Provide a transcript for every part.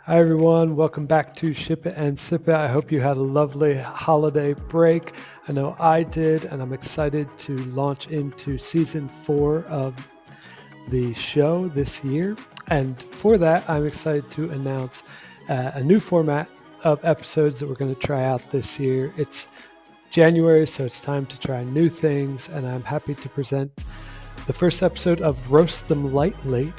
Hi, everyone. Welcome back to Ship It and Sip It. I hope you had a lovely holiday break. I know I did, and I'm excited to launch into season 4 of the show this year. And for that, I'm excited to announce a new format of episodes that we're going to try out this year. It's January, so it's time to try new things, and I'm happy to present the first episode of Roast Them Lightly.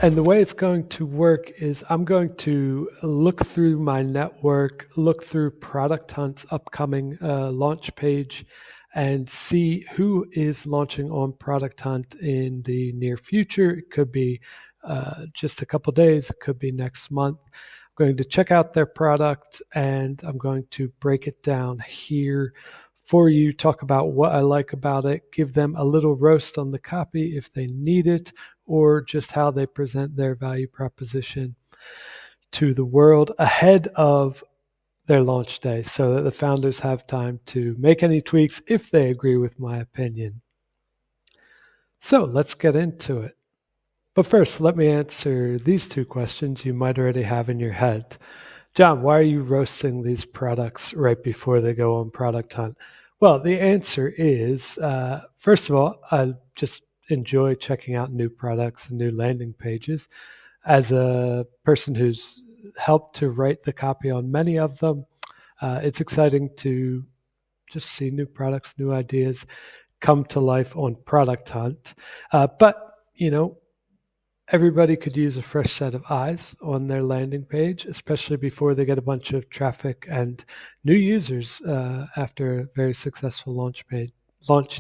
And the way it's going to work is I'm going to look through my network, look through Product Hunt's upcoming launch page, and see who is launching on Product Hunt in the near future. It could be just a couple days. It could be next month. I'm going to check out their product, and I'm going to break it down here for you, talk about what I like about it, give them a little roast on the copy if they need it, or just how they present their value proposition to the world ahead of their launch day so that the founders have time to make any tweaks if they agree with my opinion. So let's get into it. But first, let me answer these two questions you might already have in your head. John, why are you roasting these products right before they go on Product Hunt? Well, the answer is, first of all, I just enjoy checking out new products and new landing pages. As a person who's helped to write the copy on many of them, it's exciting to just see new products, new ideas come to life on Product Hunt. But, everybody could use a fresh set of eyes on their landing page, especially before they get a bunch of traffic and new users after a very successful launch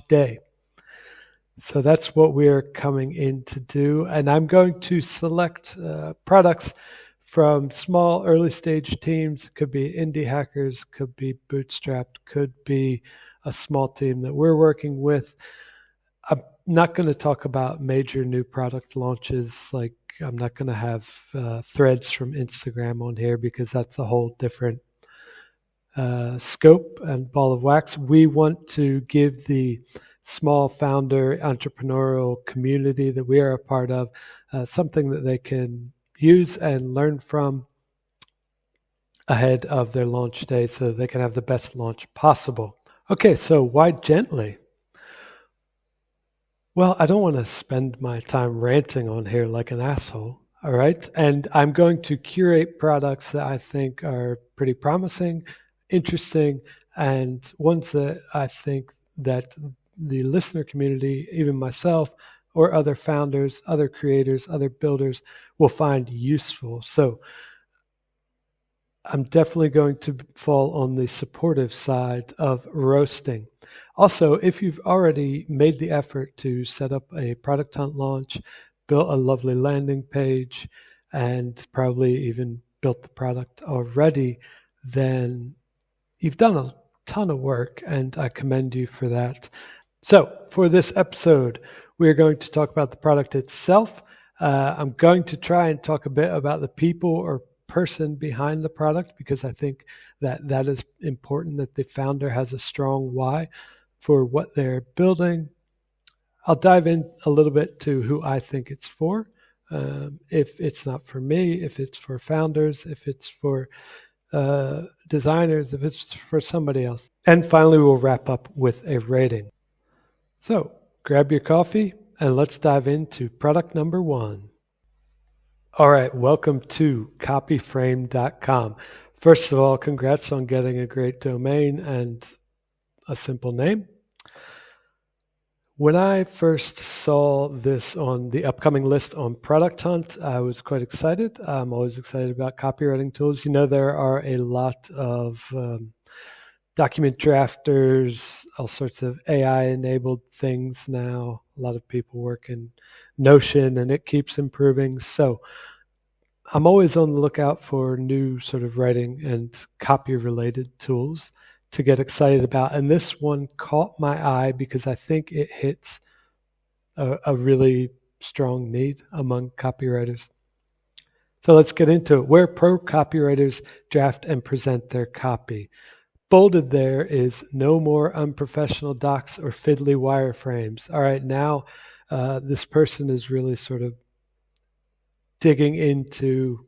day. So that's what we're coming in to do. And I'm going to select products from small early stage teams. It could be indie hackers, could be bootstrapped, could be a small team that we're working with. I'm not going to talk about major new product launches. Like I'm not going to have threads from Instagram on here because that's a whole different scope and ball of wax. We want to give the small founder entrepreneurial community that we are a part of something that they can use and learn from ahead of their launch day so that they can have the best launch possible. Okay, so why Gently? Well, I don't want to spend my time ranting on here like an asshole, all right? And I'm going to curate products that I think are pretty promising, interesting, and ones that I think that the listener community, even myself, or other founders, other creators, other builders will find useful. So I'm definitely going to fall on the supportive side of roasting. Also, if you've already made the effort to set up a Product Hunt launch, built a lovely landing page, and probably even built the product already, then you've done a ton of work, and I commend you for that. So for this episode, we're going to talk about the product itself. I'm going to try and talk a bit about the people or person behind the product because I think that is important, that the founder has a strong why for what they're building. I'll dive in a little bit to who I think it's for. If it's not for me, if it's for founders, if it's for designers, if it's for somebody else. And finally, we'll wrap up with a rating. So grab your coffee and let's dive into product number 1. All right, welcome to copyframe.com. First of all, congrats on getting a great domain and a simple name. When I first saw this on the upcoming list on Product Hunt, I was quite excited. I'm always excited about copywriting tools. There are a lot of document drafters, all sorts of AI-enabled things now. A lot of people work in Notion, and it keeps improving. So I'm always on the lookout for new sort of writing and copy-related tools to get excited about. And this one caught my eye because I think it hits a really strong need among copywriters. So let's get into it. Where pro copywriters draft and present their copy. Bolded there is no more unprofessional docs or fiddly wireframes. All right, now this person is really sort of digging into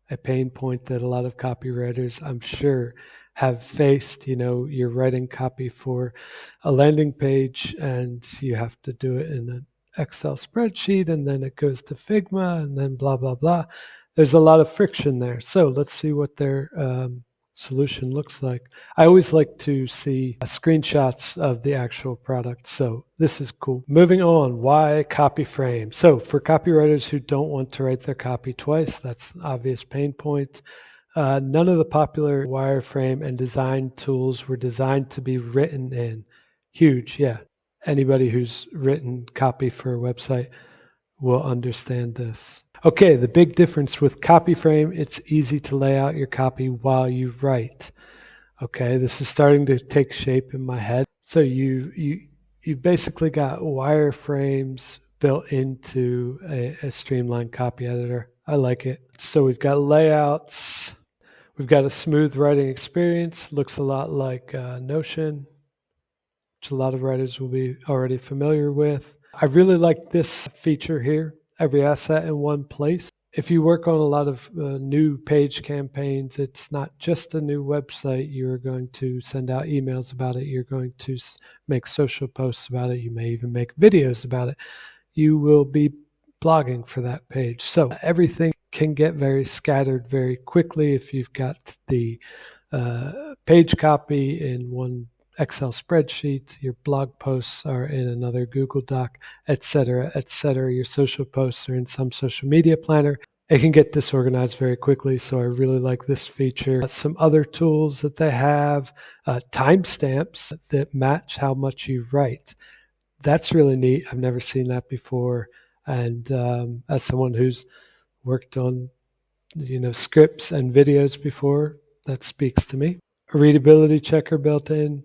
a pain point that a lot of copywriters, I'm sure, have faced. You're writing copy for a landing page and you have to do it in an Excel spreadsheet, and then it goes to Figma, and then blah, blah, blah. There's a lot of friction there. So let's see what their solution looks like. I always like to see screenshots of the actual product. So this is cool. Moving on, why CopyFrame? So for copywriters who don't want to write their copy twice, that's an obvious pain point. None of the popular wireframe and design tools were designed to be written in. Huge, yeah. Anybody who's written copy for a website will understand this. Okay, the big difference with CopyFrame, it's easy to lay out your copy while you write. Okay, this is starting to take shape in my head. So you've basically got wireframes built into a streamlined copy editor. I like it. So we've got layouts. We've got a smooth writing experience. Looks a lot like Notion, which a lot of writers will be already familiar with. I really like this feature here. Every asset in one place. If you work on a lot of new page campaigns, it's not just a new website. You're going to send out emails about it. You're going to make social posts about it. You may even make videos about it. You will be blogging for that page. So everything can get very scattered very quickly if you've got the page copy in one Excel spreadsheet, your blog posts are in another Google Doc, etc., etc. Your social posts are in some social media planner. It can get disorganized very quickly, so I really like this feature. Some other tools that they have, timestamps that match how much you write. That's really neat. I've never seen that before. And as someone who's worked on scripts and videos before, that speaks to me. A readability checker built in.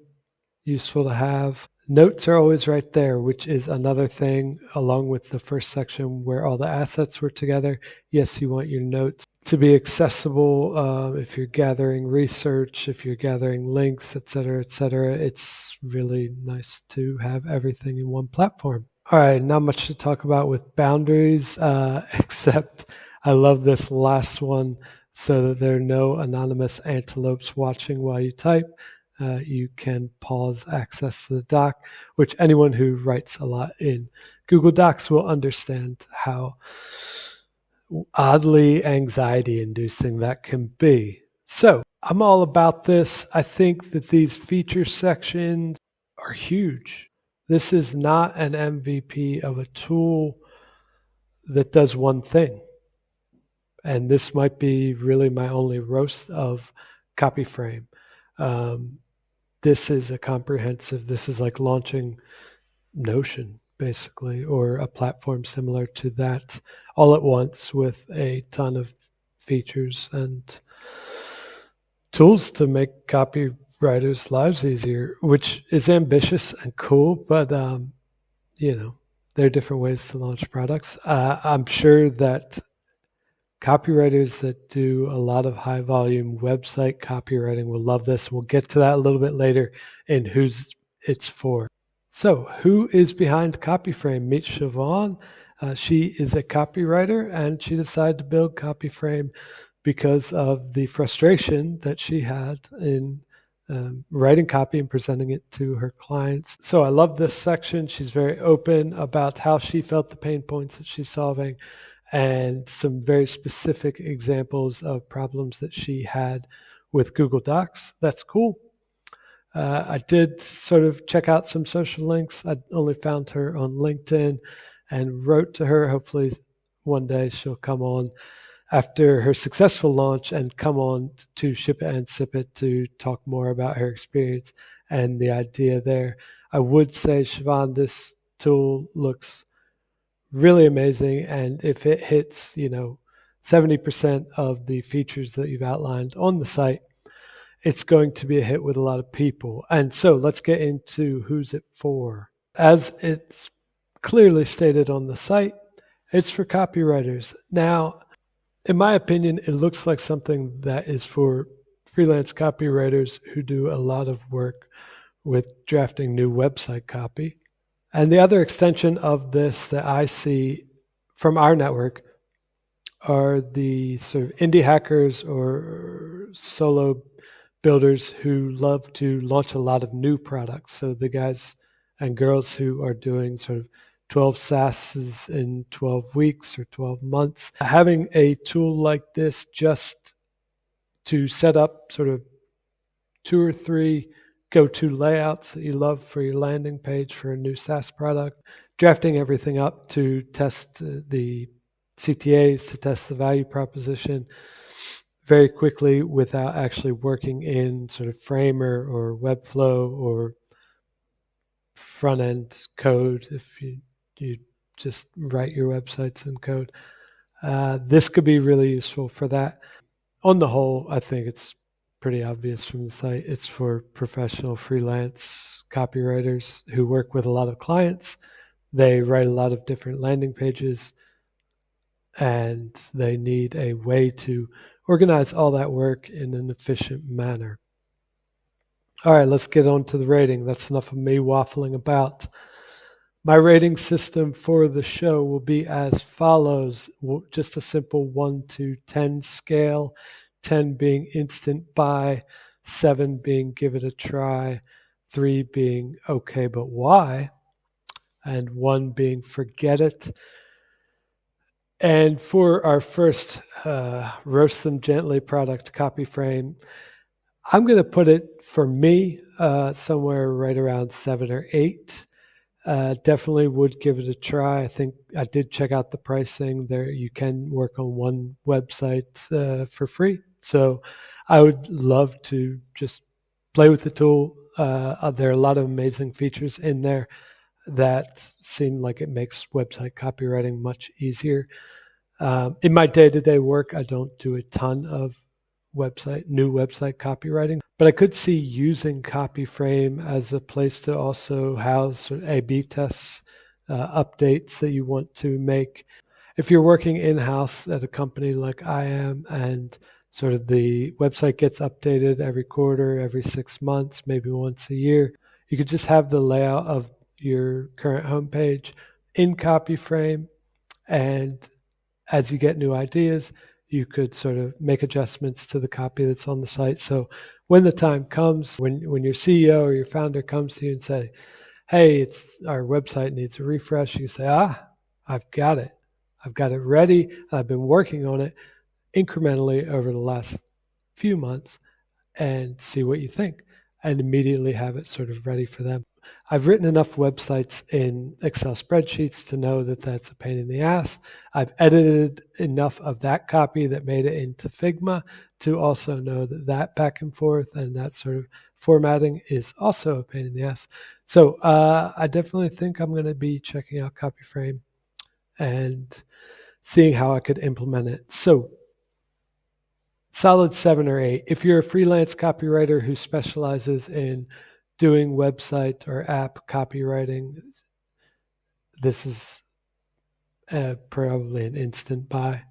Useful to have. Notes are always right there, which is another thing along with the first section where all the assets were together. Yes, you want your notes to be accessible if you're gathering research, if you're gathering links, etc., etc. It's really nice to have everything in one platform. All right, not much to talk about with boundaries, except I love this last one, so that there are no anonymous antelopes watching while you type. You can pause access to the doc, which anyone who writes a lot in Google Docs will understand how oddly anxiety-inducing that can be. So I'm all about this. I think that these feature sections are huge. This is not an MVP of a tool that does one thing. And this might be really my only roast of CopyFrame. This is a comprehensive, this is like launching Notion, basically, or a platform similar to that all at once with a ton of features and tools to make copywriters' lives easier, which is ambitious and cool, but, there are different ways to launch products. I'm sure that copywriters that do a lot of high volume website copywriting will love this. We'll get to that a little bit later in who's it's for. So who is behind CopyFrame? Meet Siobhan. She is a copywriter and she decided to build CopyFrame because of the frustration that she had in writing copy and presenting it to her clients. So I love this section. She's very open about how she felt the pain points that she's solving, and some very specific examples of problems that she had with Google Docs. That's cool. I did sort of check out some social links. I only found her on LinkedIn and wrote to her. Hopefully one day she'll come on after her successful launch and come on to Ship It and Sip It to talk more about her experience and the idea there. I would say, Siobhan, this tool looks really amazing, and if it hits 70% of the features that you've outlined on the site, it's going to be a hit with a lot of people. And so let's get into who's it for. As it's clearly stated on the site, it's for copywriters. Now, in my opinion, it looks like something that is for freelance copywriters who do a lot of work with drafting new website copy. And the other extension of this that I see from our network are the sort of indie hackers or solo builders who love to launch a lot of new products. So the guys and girls who are doing sort of 12 SaaSes in 12 weeks or 12 months. Having a tool like this just to set up sort of 2 or 3 go-to layouts that you love for your landing page for a new SaaS product, drafting everything up to test the CTAs, to test the value proposition very quickly without actually working in sort of Framer or Webflow or front-end code if you just write your websites in code. This could be really useful for that. On the whole, I think it's pretty obvious from the site. It's for professional freelance copywriters who work with a lot of clients. They write a lot of different landing pages, and they need a way to organize all that work in an efficient manner. All right, let's get on to the rating. That's enough of me waffling about. My rating system for the show will be as follows, just a simple 1 to 10 scale, 10 being instant buy, 7 being give it a try, 3 being okay but why, and 1 being forget it. And for our first Roast Them Gently product, CopyFrame, I'm going to put it, for me, somewhere right around 7 or 8. Definitely would give it a try. I think I did check out the pricing there. You can work on one website for free. So I would love to just play with the tool. There are a lot of amazing features in there that seem like it makes website copywriting much easier. In my day-to-day work, I don't do a ton of new website copywriting, but I could see using CopyFrame as a place to also house sort of A/B tests, updates that you want to make. If you're working in-house at a company like I am, and sort of the website gets updated every quarter, every 6 months, maybe once a year, you could just have the layout of your current homepage in CopyFrame, and as you get new ideas, you could sort of make adjustments to the copy that's on the site. So when the time comes, when your CEO or your founder comes to you and say, hey, our website needs a refresh, you say, I've got it. I've got it ready. I've been working on it incrementally over the last few months, and see what you think, and immediately have it sort of ready for them. I've written enough websites in Excel spreadsheets to know that that's a pain in the ass. I've edited enough of that copy that made it into Figma to also know that back and forth and that sort of formatting is also a pain in the ass. So I definitely think I'm going to be checking out CopyFrame and seeing how I could implement it. So solid 7 or 8. If you're a freelance copywriter who specializes in doing website or app copywriting, this is probably an instant buy.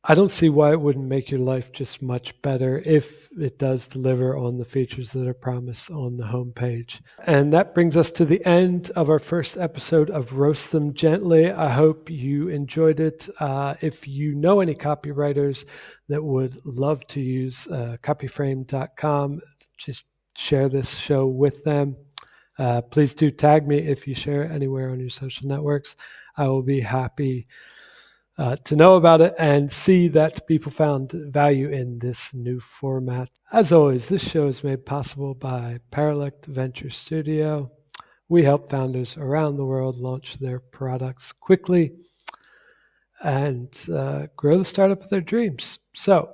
I don't see why it wouldn't make your life just much better if it does deliver on the features that are promised on the homepage. And that brings us to the end of our first episode of Roast Them Gently. I hope you enjoyed it. If you know any copywriters that would love to use copyframe.com, just share this show with them. Please do tag me if you share it anywhere on your social networks. I will be happy to know about it and see that people found value in this new format. As always, this show is made possible by Paralect Venture Studio. We help founders around the world launch their products quickly and grow the startup of their dreams. So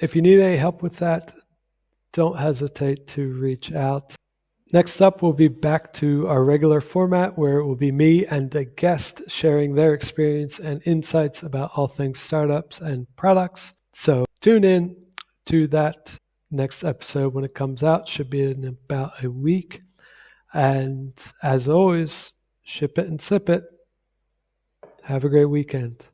if you need any help with that, don't hesitate to reach out. Next up, we'll be back to our regular format where it will be me and a guest sharing their experience and insights about all things startups and products. So tune in to that next episode when it comes out. Should be in about a week. And as always, ship it and sip it. Have a great weekend.